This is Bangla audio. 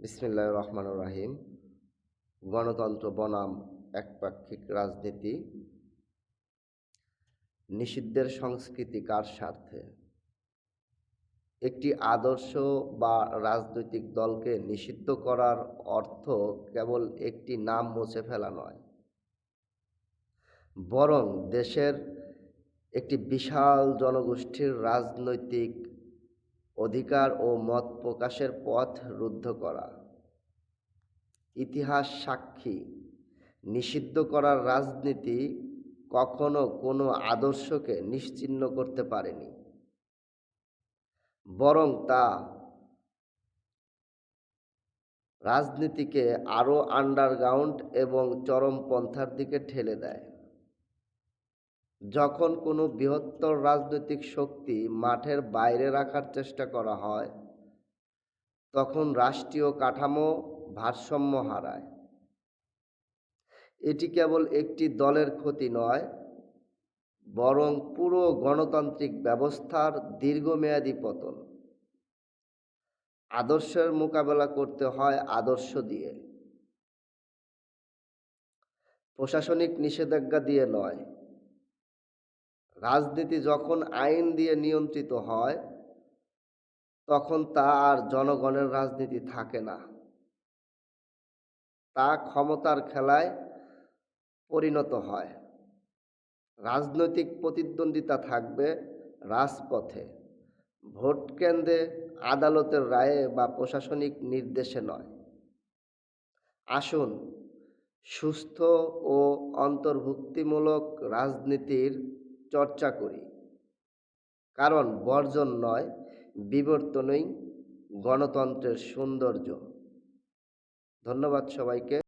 বিসমিল্লাহির রহমানির রহিম। গণতন্ত্র বনাম একপাক্ষিক রাজনীতি, নিষিদ্ধের সংস্কৃতি কার স্বার্থে? একটি আদর্শ বা রাজনৈতিক দলকে নিষিদ্ধ করার অর্থ কেবল একটি নাম মুছে ফেলা নয়, বরং দেশের একটি বিশাল জনগোষ্ঠীর রাজনৈতিক অধিকার ও মত প্রকাশের পথ রুদ্ধ করা। ইতিহাস সাক্ষী, নিষিদ্ধ করার রাজনীতি কখনো কোনো আদর্শকে নিশ্চিহ্ন করতে পারেনি, বরং তা রাজনীতিকে আরও আন্ডারগ্রাউন্ড এবং চরমপন্থার দিকে ঠেলে দেয়। যখন কোনো বৃহত্তর রাজনৈতিক শক্তি মাঠের বাইরে রাখার চেষ্টা করা হয়, তখন রাষ্ট্রীয় কাঠামো ভারসাম্য হারায়। এটি কেবল একটি দলের ক্ষতি নয়, বরং পুরো গণতান্ত্রিক ব্যবস্থার দীর্ঘমেয়াদী পতন। আদর্শের মোকাবেলা করতে হয় আদর্শ দিয়ে, প্রশাসনিক নিষেধাজ্ঞা দিয়ে নয়। রাজনীতি যখন আইন দিয়ে নিয়ন্ত্রিত হয়, তখন তা আর জনগণের রাজনীতি থাকে না, তা ক্ষমতার খেলায় পরিণত হয়। রাজনৈতিক প্রতিদ্বন্দ্বিতা থাকবে রাজপথে, ভোট কেন্দ্রে, আদালতের রায়ে বা প্রশাসনিক নির্দেশে নয়। আসুন সুস্থ ও অন্তর্ভুক্তিমূলক রাজনীতির চর্চা করি, কারণ বর্জন নয়, বিবর্তনই গণতন্ত্রের সৌন্দর্য। ধন্যবাদ সবাইকে।